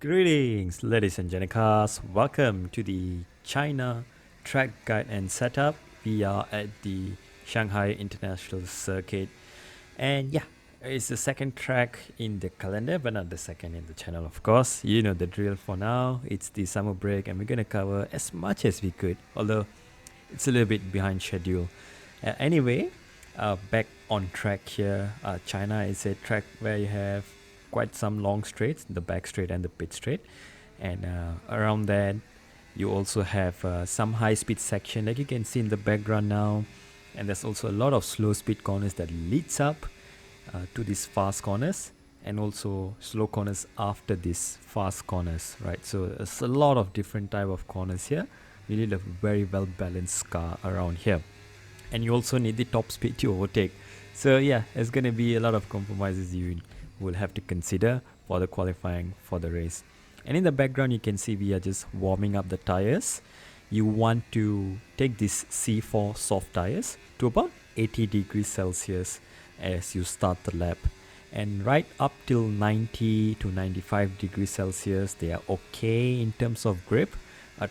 Greetings, ladies and gentlemen. Welcome to the China Track Guide and Setup. We are at the Shanghai International Circuit, and yeah, it's the second track in the calendar, but not the second in the channel, of course. You know the drill for now. It's the summer break, and we're gonna cover as much as we could, although it's a little bit behind schedule. Anyway, back on track here. China is a track where you have quite some long straights, the back straight and the pit straight, and around that you also have some high speed section like you can see in the background now, and there's also a lot of slow speed corners that leads up to these fast corners, and also slow corners after these fast corners, right? So there's a lot of different type of corners here. You need a very well balanced car around here, and you also need the top speed to overtake. So yeah, there's gonna be a lot of compromises you will have to consider for the qualifying for the race. And in the background you can see we are just warming up the tires. You want to take these C4 soft tires to about 80 degrees Celsius as you start the lap, and right up till 90 to 95 degrees Celsius they are okay in terms of grip.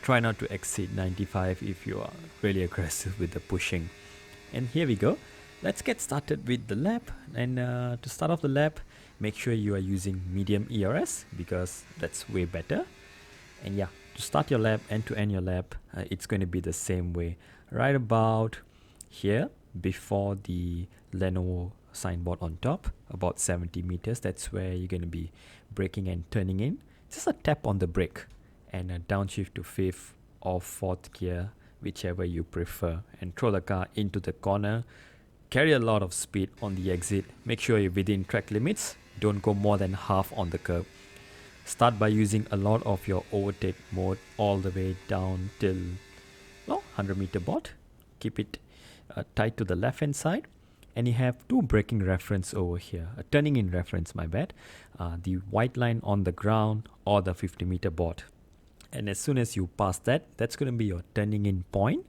Try not to exceed 95 if you are really aggressive with the pushing. And here we go. Let's get started with the lap. And to start off the lap, make sure you are using medium ERS because that's way better. And yeah, to start your lap and to end your lap, it's going to be the same way. Right about here, before the Lenovo signboard on top, about 70 meters, that's where you're going to be braking and turning in. Just a tap on the brake and a downshift to 5th or 4th gear, whichever you prefer, and throw the car into the corner. Carry a lot of speed on the exit. Make sure you're within track limits. Don't go more than half on the curb. Start by using a lot of your overtake mode all the way down till 100 meter board. Keep it tight to the left hand side, and you have two braking reference over here, a turning in reference, my bad, the white line on the ground or the 50 meter board. And as soon as you pass that, that's going to be your turning in point.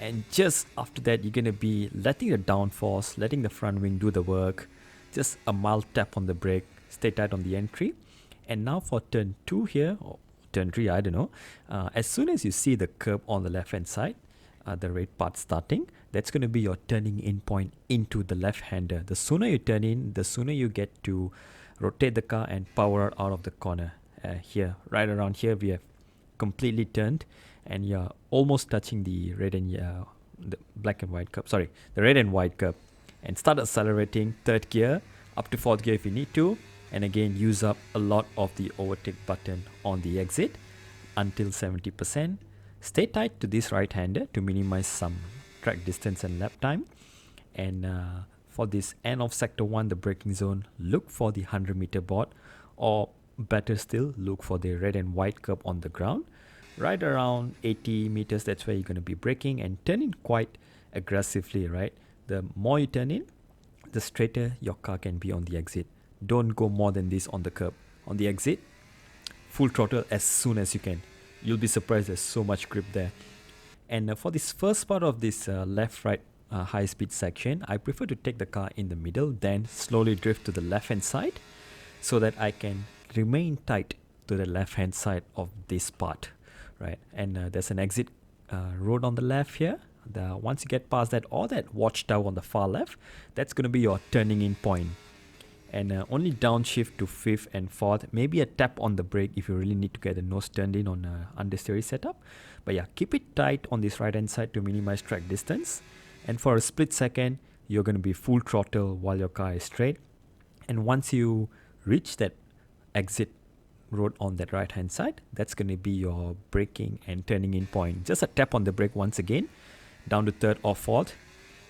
And just after that, you're going to be letting the downforce, letting the front wing do the work. Just a mild tap on the brake, stay tight on the entry. And now for turn 2 here, or turn 3, I don't know. As soon as you see the curb on the left hand side, the red part starting, that's going to be your turning in point into the left hander. The sooner you turn in, the sooner you get to rotate the car and power out of the corner. Here, right around here, we have completely turned, and you're almost touching the red and the black and white curb, the red and white curb, and start accelerating 3rd gear up to 4th gear if you need to, and again use up a lot of the overtake button on the exit until 70%. Stay tight to this right hander to minimize some track distance and lap time. And for this end of sector 1, the braking zone, look for the 100 meter board, or better still, look for the red and white curb on the ground. Right around 80 meters, that's where you're going to be braking, and turn in quite aggressively, right? The more you turn in, the straighter your car can be on the exit. Don't go more than this on the curb. On the exit, full throttle as soon as you can. You'll be surprised there's so much grip there. And for this first part of this left-right high speed section, I prefer to take the car in the middle, then slowly drift to the left hand side so that I can remain tight to the left hand side of this part, right? And there's an exit road on the left here. Once you get past that, or that watchtower on the far left, that's going to be your turning in point. And only downshift to 5th and 4th, maybe a tap on the brake if you really need to get the nose turned in on understeer setup. But yeah, keep it tight on this right hand side to minimize track distance. And for a split second, you're going to be full throttle while your car is straight. And once you reach that exit road on that right hand side, that's going to be your braking and turning in point. Just a tap on the brake once again, down to 3rd or 4th,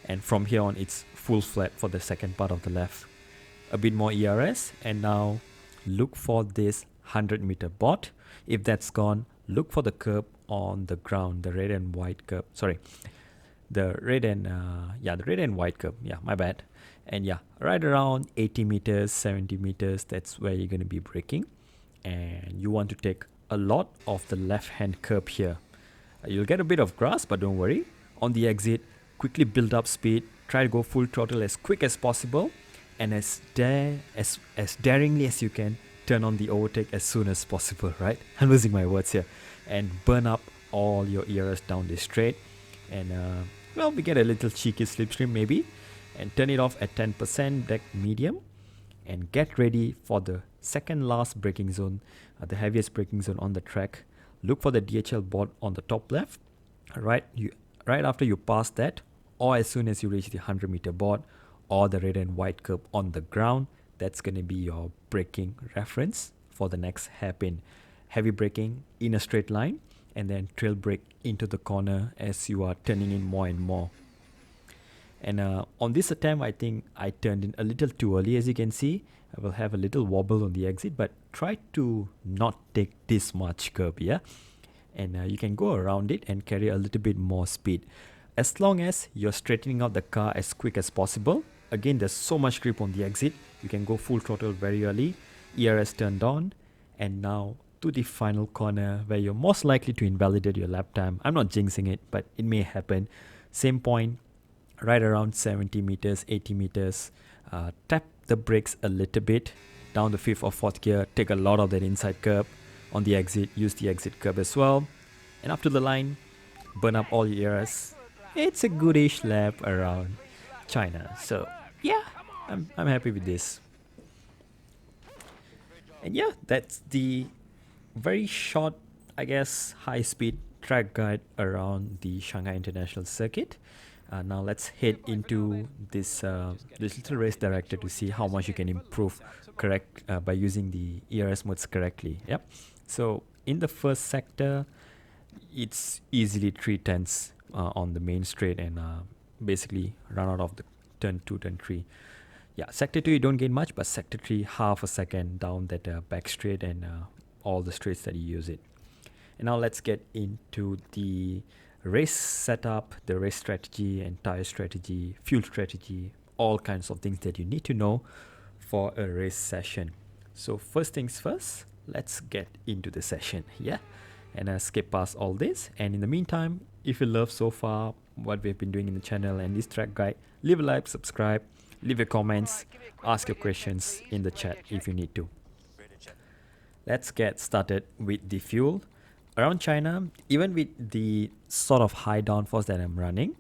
and from here on it's full flat for the second part of the left. A bit more ERS, and now look for this 100 meter board. If that's gone, look for the curb on the ground, the red and white curb, the red and white curb, my bad. And yeah, right around 80 meters, 70 meters, that's where you're going to be braking. And you want to take a lot of the left hand curb here. You'll get a bit of grass, but don't worry. On the exit, quickly build up speed, try to go full throttle as quick as possible, and as daringly as you can, turn on the overtake as soon as possible, right? I'm losing my words here. And burn up all your ERS down the straight. And well, we get a little cheeky slipstream maybe. And turn it off at 10%, deck medium. And get ready for the second last braking zone, the heaviest braking zone on the track. Look for the DHL board on the top left. Right after you pass that, or as soon as you reach the 100-meter board, or the red and white curb on the ground, that's going to be your braking reference for the next hairpin. Heavy braking in a straight line, and then trail brake into the corner as you are turning in more and more. And on this attempt, I think I turned in a little too early. As you can see, I will have a little wobble on the exit, but try to not take this much curb, yeah? And you can go around it and carry a little bit more speed. As long as you're straightening out the car as quick as possible. Again, there's so much grip on the exit. You can go full throttle very early. ERS turned on. And now to the final corner where you're most likely to invalidate your lap time. I'm not jinxing it, but it may happen. Same point, right around 70 meters, 80 meters. Tap the brakes a little bit. Down the 5th or 4th gear. Take a lot of that inside curb. On the exit, use the exit curb as well. And up to the line, burn up all your ERS. It's a goodish lap around China. So yeah, I'm happy with this. And yeah, that's the very short, I guess, high-speed track guide around the Shanghai International Circuit. Now let's head into this little race director to see how much you can improve by using the ERS modes correctly. Yep. So in the first sector, it's easily 3/10 on the main straight and basically run out of the turn 2, turn 3. Yeah, sector 2 you don't gain much, but sector 3 half a second down that back straight and all the straights that you use it. And now let's get into the race setup, the race strategy and tire strategy, fuel strategy, all kinds of things that you need to know for a race session. So first things first, let's get into the session, yeah? And skip past all this. And in the meantime, if you love so far what we've been doing in the channel and this track guide, leave a like, subscribe, leave your comments, ask your questions in the chat if you need to. Let's get started with the fuel. Around China, even with the sort of high downforce that I'm running,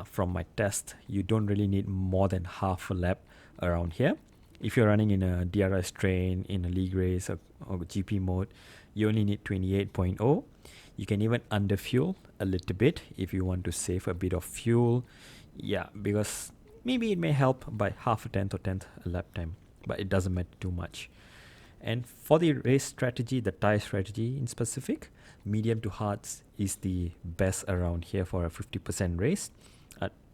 from my test, you don't really need more than half a lap around here. If you're running in a DRS train, in a league race or GP mode, you only need 28.0. You can even underfuel a little bit if you want to save a bit of fuel. Yeah, because maybe it may help by half a tenth or tenth a lap time, but it doesn't matter too much. And for the race strategy, the tire strategy in specific, medium to hards is the best around here for a 50% race.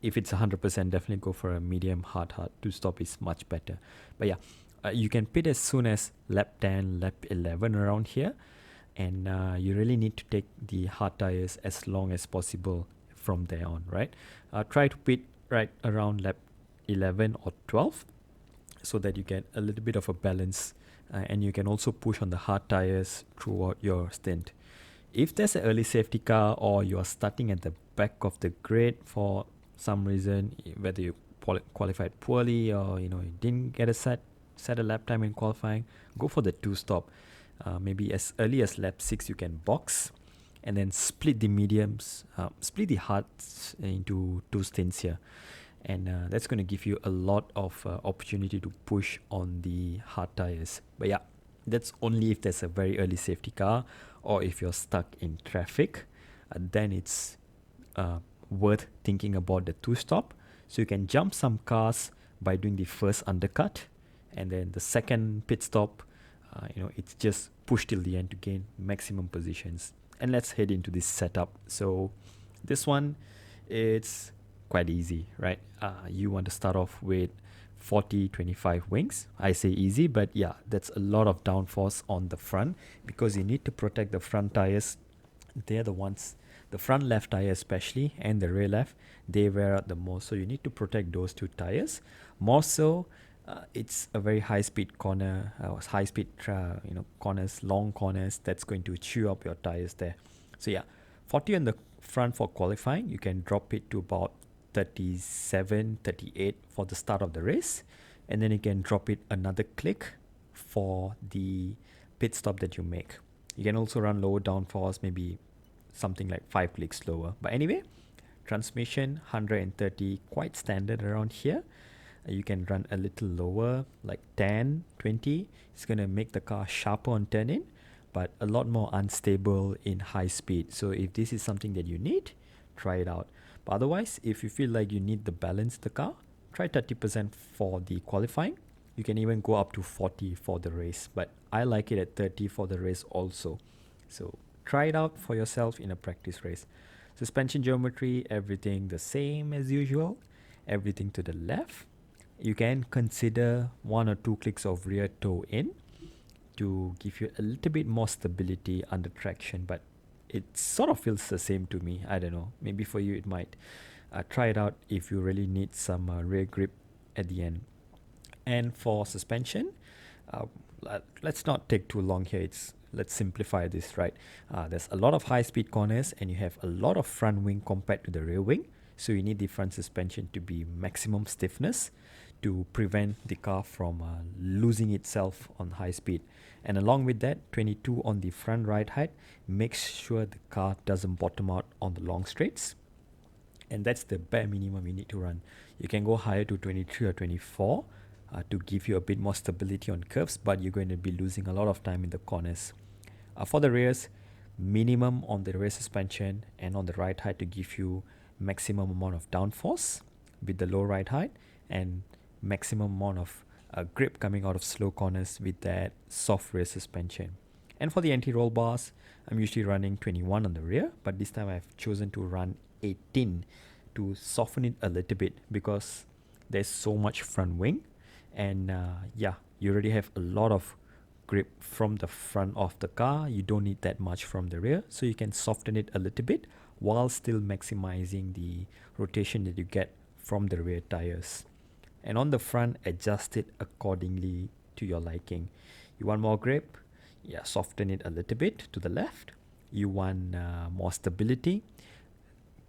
If it's 100%, definitely go for a medium hard. To stop is much better. But yeah, you can pit as soon as lap 10, lap 11 around here. And you really need to take the hard tires as long as possible from there on, right? Try to pit right around lap 11 or 12 so that you get a little bit of a balance. And you can also push on the hard tires throughout your stint. If there's an early safety car or you are starting at the back of the grid for some reason, whether you qualified poorly or you didn't get a set a lap time in qualifying, go for the 2-stop. Maybe as early as lap 6 you can box and then split the mediums, split the hards into 2 stints here. And that's going to give you a lot of opportunity to push on the hard tires. But yeah, that's only if there's a very early safety car or if you're stuck in traffic. Then it's worth thinking about the 2-stop. So you can jump some cars by doing the first undercut. And then the second pit stop, it's just push till the end to gain maximum positions. And let's head into this setup. So this one, it's quite easy, right? You want to start off with 40-25 wings. I say easy, but yeah, that's a lot of downforce on the front because you need to protect the front tires. They're the ones, the front left tire especially and the rear left, they wear out the most. So you need to protect those 2 tires. More so, it's a very high-speed corner, high-speed corners, long corners that's going to chew up your tires there. So yeah, 40 on the front for qualifying. You can drop it to about 37, 38 for the start of the race, and then you can drop it another click for the pit stop that you make. You can also run lower downforce, maybe something like 5 clicks lower. But anyway, transmission 130, quite standard around here. You can run a little lower, like 10, 20. It's going to make the car sharper on turn in, but a lot more unstable in high speed. So if this is something that you need, try it out. But otherwise, if you feel like you need to balance the car, try 30% for the qualifying. You can even go up to 40 for the race, but I like it at 30 for the race also. So try it out for yourself in a practice race. Suspension geometry, everything the same as usual, everything to the left. You can consider 1 or 2 clicks of rear toe in to give you a little bit more stability under traction, but it sort of feels the same to me. I don't know, maybe for you it might. Try it out if you really need some rear grip at the end. And for suspension, let's not take too long here. Let's simplify this, right? There's a lot of high speed corners and you have a lot of front wing compared to the rear wing, so you need the front suspension to be maximum stiffness to prevent the car from losing itself on high speed. And along with that, 22 on the front ride height makes sure the car doesn't bottom out on the long straights, and that's the bare minimum you need to run. You can go higher to 23 or 24 to give you a bit more stability on curves, but you're going to be losing a lot of time in the corners. For the rears, minimum on the rear suspension and on the ride height to give you maximum amount of downforce with the low ride height, and maximum amount of grip coming out of slow corners with that soft rear suspension. And for the anti-roll bars, I'm usually running 21 on the rear, but this time I've chosen to run 18 to soften it a little bit because there's so much front wing, and yeah, you already have a lot of grip from the front of the car. You don't need that much from the rear, so you can soften it a little bit while still maximizing the rotation that you get from the rear tires. And on the front, adjust it accordingly to your liking. You want more grip? Yeah, soften it a little bit to the left. You want more stability?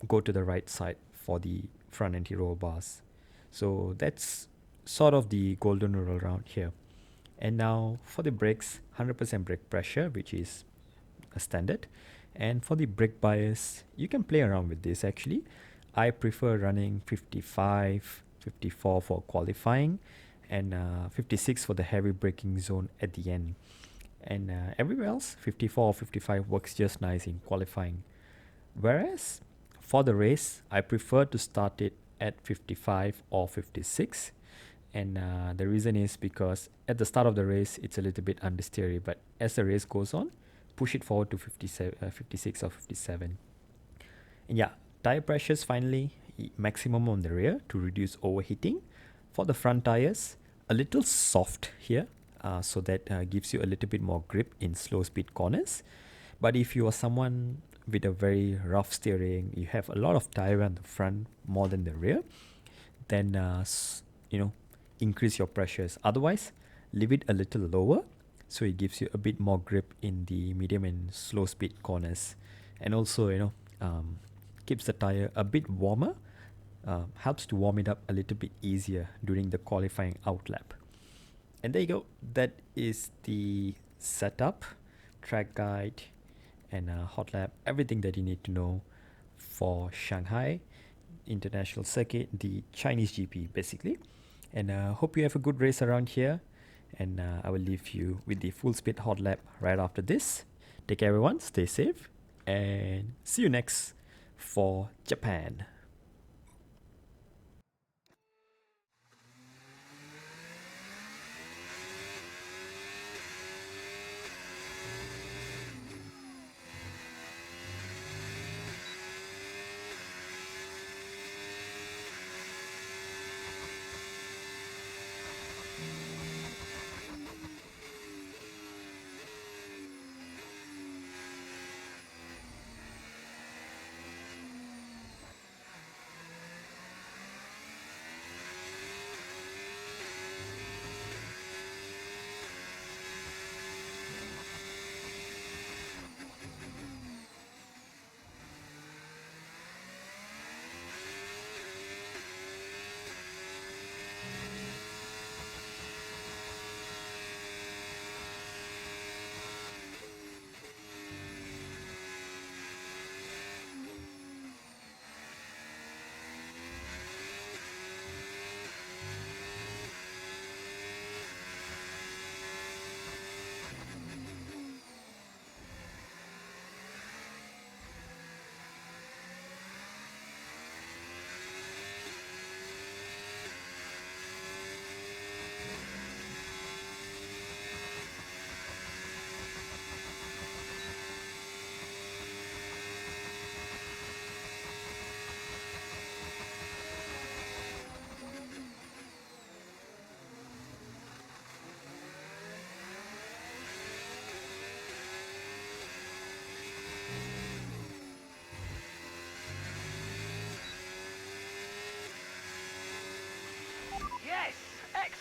Go to the right side for the front anti-roll bars. So that's sort of the golden rule around here. And now for the brakes, 100% brake pressure, which is a standard. And for the brake bias, you can play around with this actually. I prefer running 55, 54 for qualifying, and 56 for the heavy braking zone at the end. And everywhere else, 54 or 55 works just nice in qualifying. Whereas for the race, I prefer to start it at 55 or 56. And the reason is because at the start of the race, it's a little bit understeery, but as the race goes on, push it forward to 56 or 57. And yeah, tire pressures finally, maximum on the rear to reduce overheating. For the front tires, a little soft here, so that gives you a little bit more grip in slow speed corners. But if you are someone with a very rough steering, you have a lot of tire on the front more than the rear, then increase your pressures. Otherwise, leave it a little lower so it gives you a bit more grip in the medium and slow speed corners. And also, keeps the tire a bit warmer, helps to warm it up a little bit easier during the qualifying outlap. And there you go. That is the setup, track guide, and Hotlap, everything that you need to know for Shanghai International Circuit, the Chinese GP basically. And hope you have a good race around here. And I will leave you with the full speed hot lap right after this. Take care, everyone. Stay safe. And see you next for Japan.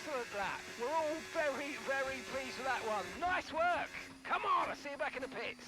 excellent lap. We're all very, very pleased with that one. Nice work. Come on, I'll see you back in the pits.